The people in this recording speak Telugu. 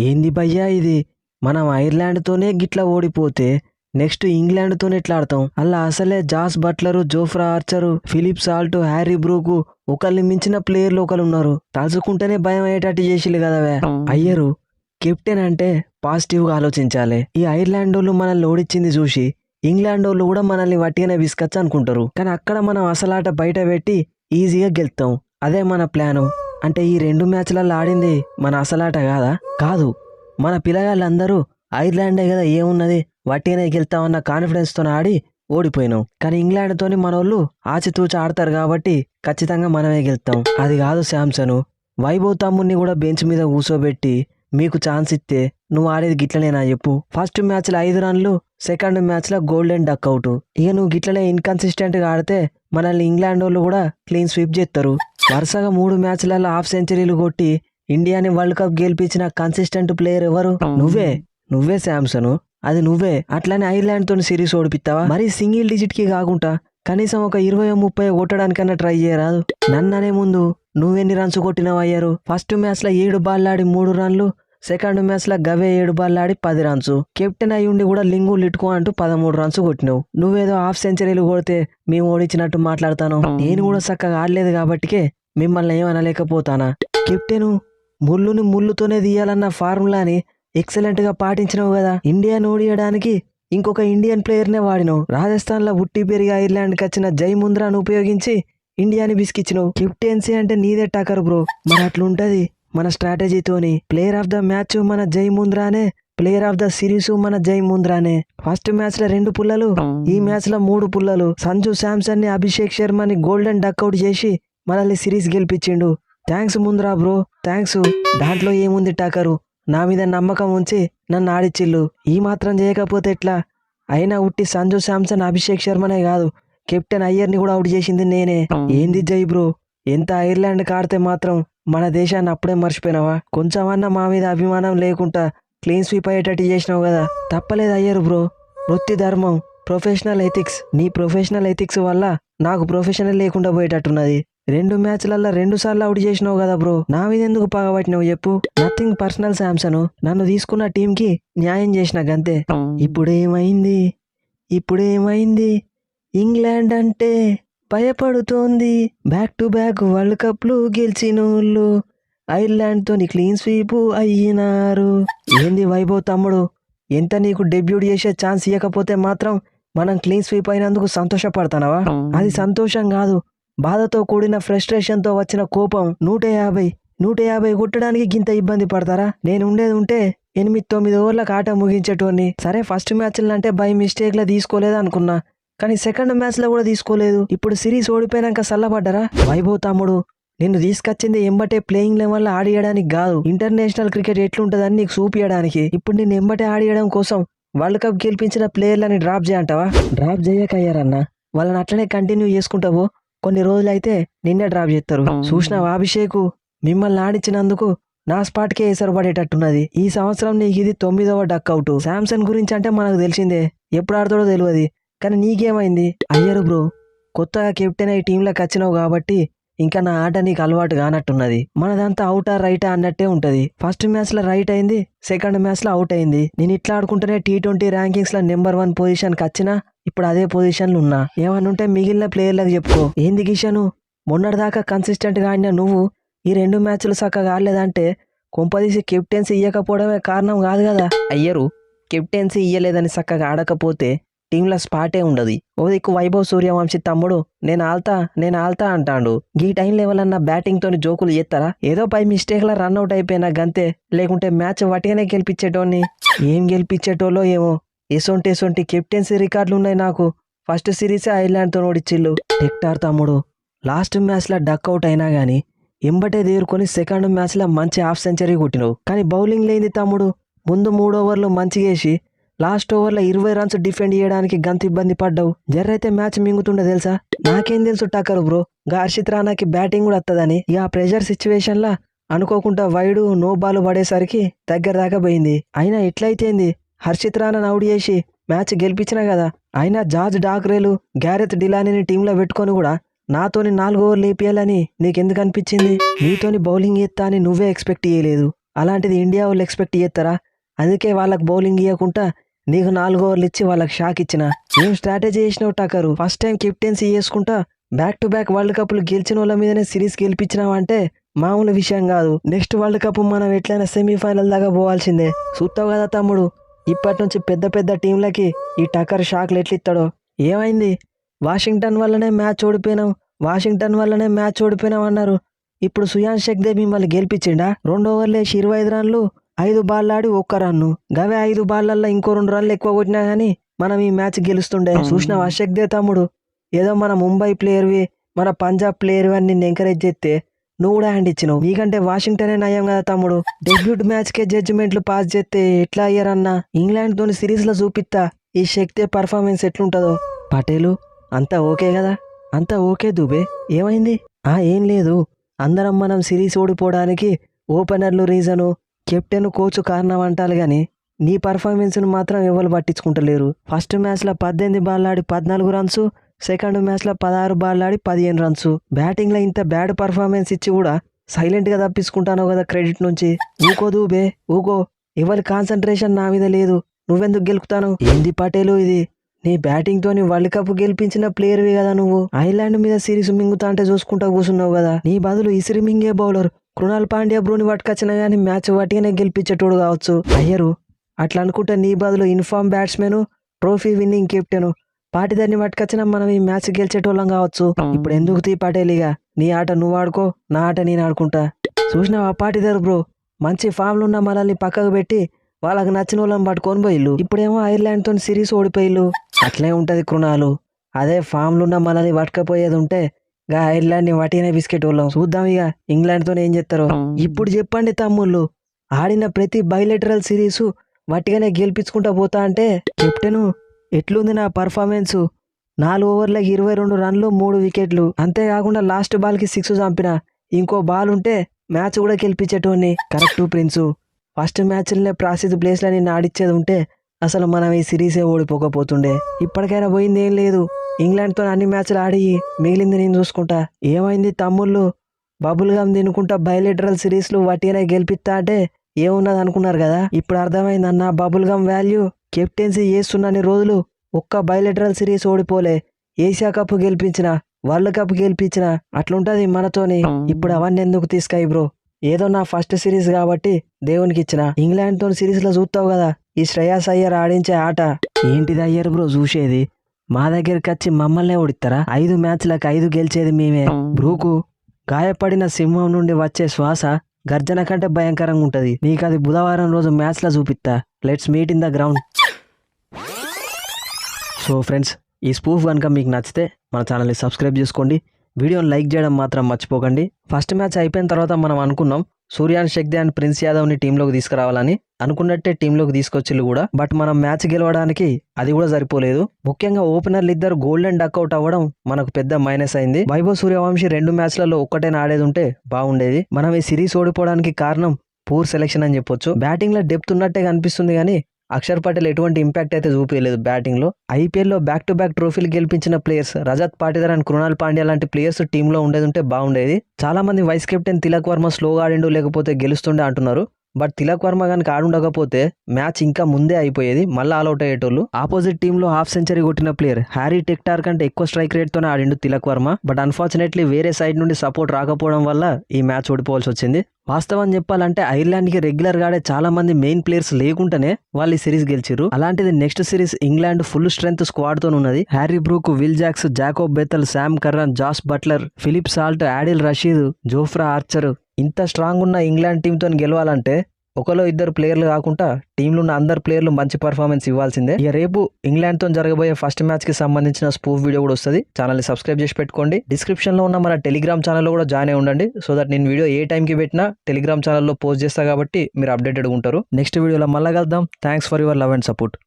ఏంది భయ్యా ఇది? మనం ఐర్లాండ్తోనే గిట్లా ఓడిపోతే నెక్స్ట్ ఇంగ్లాండ్తోనే ఎట్లా ఆడతాం? అలా అసలే Jos Buttler, Jofra Archer, Philip Salt, Harry Brook ఒకళ్ళని మించిన ప్లేయర్లు ఒకళ్ళు ఉన్నారు. తలుచుకుంటేనే భయం అయ్యేటట్టు చేసిల్లు కదవే. అయ్యరు కెప్టెన్ అంటే పాజిటివ్గా ఆలోచించాలి. ఈ ఐర్లాండ్ వాళ్ళు మనల్ని ఓడించింది చూసి ఇంగ్లాండ్ వాళ్ళు కూడా మనల్ని వట్టిగానే విసుకొచ్చు అనుకుంటారు. కానీ అక్కడ మనం అసలాట బయట పెట్టి ఈజీగా గెలుస్తాం. అదే మన ప్లాను. అంటే ఈ 2 మ్యాచ్లలో ఆడింది మన అసలాట కాదా? కాదు. మన పిల్లగాళ్ళందరూ ఐర్లాండే కదా ఏమున్నది వట్టిగానే గెలుస్తామన్న కాన్ఫిడెన్స్తో ఆడి ఓడిపోయినాం. కానీ ఇంగ్లాండ్తోని మనోళ్ళు ఆచితూచి ఆడతారు కాబట్టి ఖచ్చితంగా మనమే గెలుస్తాం. అది కాదు శాంసను, వైభవ్ తమ్ముడిని కూడా బెంచ్ మీద కూర్చోబెట్టి మీకు ఛాన్స్ ఇస్తే నువ్వు ఆడేది గిట్లనేనా చెప్పు? ఫస్ట్ మ్యాచ్లో 5 రన్లు, సెకండ్ మ్యాచ్లో గోల్డెన్ డక్ అవుట్. ఇక నువ్వు గిట్లనే ఇన్కన్సిస్టెంట్గా ఆడితే మనల్ని ఇంగ్లాండ్ వాళ్ళు కూడా క్లీన్ స్వీప్ చేస్తారు. వరుసగా 3 మ్యాచ్లలో హాఫ్ సెంచరీలు కొట్టి ఇండియాని వరల్డ్ కప్ గెలిపించిన కన్సిస్టెంట్ ప్లేయర్ ఎవరు? నువ్వే శాంసను. అది నువ్వే. అట్లానే ఐర్లాండ్ తోని సిరీస్ ఓడిపిస్తావా? మరి సింగిల్ డిజిట్ కి కాకుండా కనీసం ఒక 20-30 కొట్టడానికన్నా ట్రై చేయరాదు? నన్ననే ముందు నువ్వెన్ని రన్స్ కొట్టినావు అయ్యారు? ఫస్ట్ మ్యాచ్ లో 7 బాల్ ఆడి 3 రన్లు, సెకండ్ మ్యాచ్ లో గవే 7 బాల్ ఆడి 10 రన్స్. కెప్టెన్ అయి ఉండి కూడా లింగు లిట్టుకో అంటూ 13 రన్స్ కొట్టినావు. నువ్వేదో హాఫ్ సెంచరీలు కొడితే మేము ఓడించినట్టు మాట్లాడతాను. నేను కూడా చక్కగా ఆడలేదు కాబట్టికే మిమ్మల్ని ఏమనలేకపోతానా? కెప్టెను ముళ్ళుని ముళ్ళుతోనే తీయాలన్న ఫార్ములాని ఎక్సలెంట్ గా పాటించినావు కదా. ఇండియాను ఓడియడానికి ఇంకొక ఇండియన్ ప్లేయర్నే వాడినావు. రాజస్థాన్ లో ఉట్టి పెరిగి ఐర్లాండ్కి వచ్చిన జై ముంద్రాను ఉపయోగించి ఇండియాని బిస్కిచ్చినావు. కెప్టెన్సీ అంటే నీదే టకర్ బ్రో. మరి అట్లుంటది మన స్ట్రాటజీతోని. ప్లేయర్ ఆఫ్ ద మ్యాచ్ మన జై ముంద్రానే, ప్లేయర్ ఆఫ్ ద సిరీస్ మన జై ముంద్రానే. ఫస్ట్ మ్యాచ్ లో 2 పుల్లలు, ఈ మ్యాచ్ లో 3 పుల్లలు. సంజు శాంసన్ ని, అభిషేక్ శర్మని గోల్డెన్ డక్అవుట్ చేసి మనల్ని సిరీస్ గెలిపించిండు. Thanks Mundra bro, thanks. దాంట్లో ఏముంది టకరు? నా మీద నమ్మకం ఉంచి నన్ను ఆడిచ్చిల్లు. ఈ మాత్రం చేయకపోతే ఎట్లా? అయినా ఉట్టి సంజు శాంసన్, అభిషేక్ శర్మనే కాదు, కెప్టెన్ అయ్యర్ని కూడా అవుట్ చేసింది నేనే. ఏంది జై బ్రో, ఎంత ఐర్లాండ్ ఆడితే మాత్రం మన దేశాన్ని అప్పుడే మర్చిపోయినావా? కొంచెమన్నా మా మీద అభిమానం లేకుండా క్లీన్ స్వీప్ అయ్యేటట్టు చేసినావు కదా. తప్పలేదు అయ్యరు బ్రో. వృత్తి ధర్మం, ప్రొఫెషనల్ ఎథిక్స్. నీ ప్రొఫెషనల్ ఎథిక్స్ వల్ల నాకు ప్రొఫెషనల్ లేకుండా పోయేటట్టున్నది. 2 మ్యాచ్లలో 2 సార్లు అవుట్ చేసినావు కదా బ్రో. నా మీద ఎందుకు పగబట్టినావు చెప్పు? Nothing personal Samson. నన్ను తీసుకున్న టీంకి న్యాయం చేసిన గంతే. ఇప్పుడేమైంది? ఇంగ్లాండ్ అంటే భయపడుతోంది. బ్యాక్ టు బ్యాక్ వరల్డ్ కప్లు గెలిచినోళ్ళు ఐర్లాండ్ తోని క్లీన్ స్వీప్ అయ్యినారు. ఏంది వైభవ్ తమ్ముడు, ఎంత నీకు డెబ్యూట్ చేసే ఛాన్స్ ఇవ్వకపోతే మాత్రం మనం క్లీన్ స్వీప్ అయినందుకు సంతోషపడతానవా? అది సంతోషం కాదు, బాధతో కూడిన ఫ్రస్ట్రేషన్తో వచ్చిన కోపం. 150 కొట్టడానికి గింత ఇబ్బంది పడతారా? నేను ఉండేది ఉంటే 8-9 ఓవర్లకు ఆట ముగించేటోని. సరే ఫస్ట్ మ్యాచ్లు అంటే బై మిస్టేక్ లా తీసుకోలేదు అనుకున్నా, కానీ సెకండ్ మ్యాచ్ లో కూడా తీసుకోలేదు. ఇప్పుడు సిరీస్ ఓడిపోయినాక సల్లబడ్డరా? వైభవ్ తమ్ముడు, నిన్ను తీసుకొచ్చింది ఎంబటే ప్లేయింగ్ లెవెల్ ఆడియడానికి కాదు, ఇంటర్నేషనల్ క్రికెట్ ఎట్లుంటదని నీకు చూపియడానికి. ఇప్పుడు నిన్ను ఎంబటే ఆడియడం కోసం వరల్డ్ కప్ గెలిపించిన ప్లేయర్లని డ్రాప్ చేయంటావా? డ్రాప్ చేయకయ్యారన్నా, వాళ్ళని అట్లనే కంటిన్యూ చేసుకుంటావు. కొన్ని రోజులైతే నిన్నే డ్రాప్ చేస్తారు. చూసినావా అభిషేక్, మిమ్మల్ని ఆడించినందుకు నా స్పాట్కే ఎసరు పడేటట్టున్నది. ఈ సంవత్సరం నీకు ఇది 9వ డక్అవుట్. శాంసన్ గురించి అంటే మనకు తెలిసిందే, ఎప్పుడు ఆడతాడో తెలియదు. కానీ నీకేమైంది? అయ్యరు బ్రో, కొత్తగా కెప్టెన్ అయ్యి టీంలోకి వచ్చినావు కాబట్టి ఇంకా నా ఆట నీకు అలవాటు కానట్టున్నది. మనదంతా అవుటా రైటా అన్నట్టే ఉంటది. ఫస్ట్ మ్యాచ్ లో రైట్ అయింది, సెకండ్ మ్యాచ్ లో అవుట్ అయింది. నేను ఇట్లా ఆడుకుంటేనే T20 ర్యాంకింగ్స్ లో నెంబర్ 1 పొజిషన్కి వచ్చినా ఇప్పుడు అదే పొజిషన్లు ఉన్నా. ఏమనుంటే మిగిలిన ప్లేయర్లకు చెప్పుకో. ఏంది కిషను, మొన్నటిదాకా కన్సిస్టెంట్ గా ఆడిన నువ్వు ఈ 2 మ్యాచ్లు చక్కగా ఆడలేదంటే కొంపదీసి కెప్టెన్సీ ఇయ్యకపోవడమే కారణం కాదు కదా? అయ్యరు, కెప్టెన్సీ ఇయ్యలేదని చక్కగా ఆడకపోతే టీంలో స్పాటే ఉండదు. ఓ దిక్కు వైభవ్ సూర్యవంశీ తమ్ముడు నేను ఆల్తా అంటాడు. ఈ టైం లెవెల్ అన్న బ్యాటింగ్ తోని జోకులు చేస్తారా? ఏదో పై మిస్టేక్ లా రన్అట్ అయిపోయినా గంతే, లేకుంటే మ్యాచ్ వటిగానే గెలిపించేటోని. ఏం గెలిపించేటోలో ఏమో, ఎసొంటి కెప్టెన్సీ రికార్డులు ఉన్నాయి నాకు. ఫస్ట్ సిరీసే ఐర్లాండ్ తో ఓడిచ్చిల్లు. టెక్టార్ తమ్ముడు, లాస్ట్ మ్యాచ్ లో డక్అవుట్ అయినా గానీ ఎంబటే దేరుకొని సెకండ్ మ్యాచ్ లో మంచి హాఫ్ సెంచరీ కొట్టినవు. కానీ బౌలింగ్ లేని తమ్ముడు, ముందు 3 ఓవర్లు మంచిగేసి లాస్ట్ ఓవర్లో 20 రన్స్ డిఫెండ్ చేయడానికి గంత ఇబ్బంది పడ్డావు. జర్రైతే మ్యాచ్ మింగుతుండే తెలుసా? నాకేం తెలుసు టకరు బ్రో, హర్షిత్ రానాకి బ్యాటింగ్ కూడా వస్తుందని. ఇక ఆ ప్రెషర్ సిచ్యువేషన్ లా అనుకోకుండా వైడు నో బాల్ పడేసరికి దగ్గర దాకా పోయింది. అయినా ఎట్లయితేంది, హర్షిత్ రానాని అవుట్ చేసి మ్యాచ్ గెలిపించినా కదా. అయినా జార్జ్ డాక్రేలు, గ్యారెత్ డిలానీని టీంలో పెట్టుకొని కూడా నాతోని 4 ఓవర్లు లేపియాలని నీకెందుకు అనిపించింది? నీతోని బౌలింగ్ ఎత్తా అని నువ్వే ఎక్స్పెక్ట్ చేయలేదు. అలాంటిది ఇండియా వాళ్ళు ఎక్స్పెక్ట్ చేస్తారా? అందుకే వాళ్ళకి బౌలింగ్ ఇవ్వకుండా నీకు 4 ఓవర్లు ఇచ్చి వాళ్ళకి షాక్ ఇచ్చిన. ఏం స్ట్రాటజీ చేసినావు టకరు? ఫస్ట్ టైం కెప్టెన్సీ చేసుకుంటా బ్యాక్ టు బ్యాక్ వరల్డ్ కప్లు గెలిచిన వాళ్ళ మీదనే సిరీస్ గెలిపించినావంటే మామూలు విషయం కాదు. నెక్స్ట్ వరల్డ్ కప్ మనం ఎట్లయినా సెమీఫైనల్ దాకా పోవాల్సిందే. చూస్తావు కదా తమ్ముడు, ఇప్పటి నుంచి పెద్ద పెద్ద టీంలకి ఈ టకర్ షాక్లు ఎట్లిస్తాడో. ఏమైంది? వాషింగ్టన్ వల్లనే మ్యాచ్ ఓడిపోయినాం అన్నారు. ఇప్పుడు సుయాన్ షెక్దే మిమ్మల్ని గెలిపించిండా? 2 ఓవర్లు వేసి 25 రన్లు, 5 బాల్ ఆడి 1 రన్ను. గవే 5 బాల్లల్లో ఇంకో 2 రన్లు ఎక్కువ కొట్టినా గానీ మనం ఈ మ్యాచ్ గెలుస్తుండే. చూసినావా షెక్దే తమ్ముడు, ఏదో మన ముంబై ప్లేయర్వి, మన పంజాబ్ ప్లేయర్వి అని నిన్ను ఎంకరేజ్ చేస్తే నువ్వు కూడా హ్యాండ్ ఇచ్చినావు. నీకంటే వాషింగ్టనే నయం కదా తమ్ముడు. డెబ్యూట్ మ్యాచ్కే జడ్జిమెంట్లు పాస్ చేస్తే ఎట్లా అయ్యారన్నా? ఇంగ్లాండ్ తోని సిరీస్లో చూపిస్తా ఈ షెక్దే పర్ఫార్మెన్స్ ఎట్లుంటుందో. పటేలు అంతా ఓకే కదా? అంతా ఓకే దుబే, ఏమైంది? ఏం లేదు, అందరం మనం సిరీస్ ఓడిపోవడానికి ఓపెనర్లు రీజను, కెప్టెన్ కోచ్ కారణం అంటారు కానీ నీ పర్ఫార్మెన్స్ను మాత్రం ఎవరు పట్టించుకుంటలేరు. ఫస్ట్ మ్యాచ్లో 18 బాల్ ఆడి 14 రన్స్, సెకండ్ మ్యాచ్లో 16 బాల్ ఆడి 15 రన్స్. బ్యాటింగ్లో ఇంత బ్యాడ్ పర్ఫార్మెన్స్ ఇచ్చి కూడా సైలెంట్గా తప్పించుకుంటాను కదా క్రెడిట్ నుంచి. ఊకో దూబే ఊకో, ఎవరి కాన్సన్ట్రేషన్ నా మీద లేదు, నువ్వెందుకు గెలుపుతాను? ఏంది పటేలు ఇది? నీ బ్యాటింగ్ తోని వరల్డ్ కప్ గెలిపించిన ప్లేయర్వి కదా నువ్వు. ఐర్లాండ్ మీద సిరీస్ మింగుతా అంటే చూసుకుంటా కూర్చున్నావు కదా. నీ బదులు ఇసిరి మింగే బౌలర్ కృణాల్ పాండ్యా బ్రూని పట్టుకొచ్చినా గానీ మ్యాచ్ వాటిగానే గెలిపించేటోడు కావచ్చు. అయ్యరు అట్లా అనుకుంటే నీ బదులు in form batsmen, trophy winning captain పాటిదారిని పట్టుకొచ్చినా మనం ఈ మ్యాచ్ గెలిచేటోళ్ళం కావచ్చు. ఇప్పుడు ఎందుకు తీ పటేలిగా, నీ ఆట నువ్వు ఆడుకో, నా ఆట నేను ఆడుకుంటా. చూసినావా పాటిదారు బ్రో, మంచి ఫామ్లు ఉన్న మనల్ని పక్కకు పెట్టి వాళ్ళకి నచ్చిన వాళ్ళని పట్టుకొని పోయిల్లు. ఇప్పుడేమో ఐర్లాండ్తో సిరీస్ ఓడిపోయిల్లు. అట్లే ఉంటది కృణాలు, అదే ఫామ్లున్న మనల్ని పట్టుకపోయేది ఉంటే గా ఐర్లాండ్ని వటిగానే బిస్కెట్ వాళ్ళం. చూద్దాం ఇక ఇంగ్లాండ్తో ఏం చేస్తారో. ఇప్పుడు చెప్పండి తమ్ముళ్ళు, ఆడిన ప్రతి బైలెటరల్ సిరీసు వట్టిగానే గెలిపించుకుంటా పోతా అంటే కెప్టెను ఎట్లుంది నా పర్ఫార్మెన్స్? 4 ఓవర్లకు 22 రన్లు, 3 వికెట్లు. అంతేకాకుండా లాస్ట్ బాల్కి 6 చంపిన. ఇంకో బాల్ ఉంటే మ్యాచ్ కూడా గెలిపించేటోని. కరెక్టు ప్రిన్సు, ఫస్ట్ మ్యాచ్లనే ప్రాసిద్ ప్లేస్లని ఆడిచ్చేది ఉంటే అసలు మనం ఈ సిరీసే ఓడిపోకపోతుండే. ఇప్పటికైనా పోయింది ఏం లేదు, ఇంగ్లాండ్తో అన్ని మ్యాచ్లు ఆడి మిగిలింది నేను చూసుకుంటా. ఏమైంది తమ్ముళ్ళు, బబుల్ గమ్ తినుకుంటా బైలెటరల్ సిరీస్లు వట్టిగానే గెలిపిస్తా అంటే ఏమున్నది అనుకున్నారు కదా. ఇప్పుడు అర్థమైంది అన్న బబుల్ గమ్ వాల్యూ. కెప్టెన్సీ చేస్తున్నన్ని రోజులు ఒక్క బైలెటరల్ సిరీస్ ఓడిపోలే. ఏషియా కప్ గెలిపించిన, వరల్డ్ కప్ గెలిపించిన, అట్లుంటది మనతోని. ఇప్పుడు అవన్నీ ఎందుకు తీసుకాయి బ్రో? ఏదో నా ఫస్ట్ సిరీస్ కాబట్టి దేవునికి ఇచ్చిన. ఇంగ్లాండ్తో సిరీస్లో చూస్తావు కదా ఈ శ్రేయాస్ అయ్యర్ ఆడించే ఆట. ఏంటిది అయ్యర్ బ్రో చూసేది? మా దగ్గరికి వచ్చి మమ్మల్నే ఓడిస్తారా? 5 మ్యాచ్లకు 5 గెలిచేది మేమే. బ్రూకు గాయపడిన సింహం నుండి వచ్చే శ్వాస గర్జన కంటే భయంకరంగా ఉంటది. నీకు అది బుధవారం రోజు మ్యాచ్లో చూపిస్తా. Let's meet in the ground. So friends, ఈ స్పూఫ్ కనుక మీకు నచ్చితే మన ఛానల్ని సబ్స్క్రైబ్ చేసుకోండి, వీడియోని లైక్ చేయడం మాత్రం మర్చిపోకండి. ఫస్ట్ మ్యాచ్ అయిపోయిన తర్వాత మనం అనుకున్నాం సూర్యాన్ షెక్దే అండ్ ప్రిన్స్ యాదవ్ని టీంలోకి తీసుకురావాలని. అనుకున్నట్టే టీంలోకి తీసుకొచ్చిళ్ళు కూడా. బట్ మనం మ్యాచ్ గెలవడానికి అది కూడా సరిపోలేదు. ముఖ్యంగా ఓపెనర్లు ఇద్దరు గోల్డెన్ డక్అవుట్ అవ్వడం మనకు పెద్ద మైనస్ అయింది. వైభవ్ సూర్యవంశీ 2 మ్యాచ్లలో ఒక్కటైనా ఆడేది ఉంటే బాగుండేది. మనం ఈ సిరీస్ ఓడిపోవడానికి కారణం పూర్ సెలెక్షన్ అని చెప్పొచ్చు. బ్యాటింగ్లో డెప్త్ ఉన్నట్టే కనిపిస్తుంది కానీ అక్షర్ పటేల్ ఎటువంటి ఇంపాక్ట్ అయితే చూపించలేదు బ్యాటింగ్లో. ఐపీఎల్లో బ్యాక్ టు బ్యాక్ ట్రోఫీలు గెలిపించిన ప్లేయర్స్ రజత్ పాటిదార్ అండ్ కృణాల్ పాండ్యా లాంటి ప్లేయర్స్ టీంలో ఉండేది ఉంటే బాగుండేది. చాలా మంది వైస్ కెప్టెన్ తిలక్ వర్మ స్లోగా ఆడిండు లేకపోతే గెలుస్తుండే అంటున్నారు. బట్ తిలక్ వర్మ కనుక ఆడుండకపోతే మ్యాచ్ ఇంకా ముందే అయిపోయేది, మళ్ళీ ఆల్అౌట్ అయ్యేటోళ్ళు. ఆపోజిట్ టీంలో హాఫ్ సెంచరీ కొట్టిన ప్లేయర్ హ్యారీ టెక్టార్ కంటే ఎక్కువ స్ట్రైక్ రేట్తోనే ఆడిండు తిలక్ వర్మ. బట్ అన్ఫార్చునేట్లీ వేరే సైడ్ నుండి సపోర్ట్ రాకపోవడం వల్ల ఈ మ్యాచ్ ఓడిపోవాల్సి వచ్చింది. వాస్తవం చెప్పాలంటే ఐర్లాండ్కి రెగ్యులర్గా ఆడే చాలా మంది మెయిన్ ప్లేయర్స్ లేకుండానే వాళ్ళు ఈ సిరీస్ గెలిచారు. అలాంటిది next series England full strength స్క్వాడ్తో ఉన్నది. Harry Brook, Will Jacks, Jacob Bethell, Sam Curran, Jos Buttler, Philip Salt, Adil Rashid, Jofra Archer, ఇంత స్ట్రాంగ్ ఉన్న ఇంగ్లాండ్ టీంతో గెలవాలంటే ఒకలో ఇద్దరు ప్లేయర్లు కాకుండా టీంలో ఉన్న అందరు ప్లేయర్లు మంచి పర్ఫార్మెన్స్ ఇవ్వాల్సిందే. ఇక రేపు ఇంగ్లాండ్తో జరగబోయే ఫస్ట్ మ్యాచ్ కి సంబంధించిన స్పూఫ్ వీడియో కూడా వస్తుంది. ఛానల్ని సబ్స్క్రైబ్ చేసి పెట్టుకోండి. డిస్క్రిప్షన్ లో ఉన్న మన టెలిగ్రామ్ ఛానల్లో కూడా జాయిన్ అయి ఉండండి. సో దట్ నేను వీడియో ఏ టైంకి పెట్టినా టెలిగ్రామ్ ఛానల్లో పోస్ట్ చేస్తా కాబట్టి మీరు అప్డేటెడ్ ఉంటారు. నెక్స్ట్ వీడియోలో మళ్ళా కలుద్దాం. Thanks for your love and support.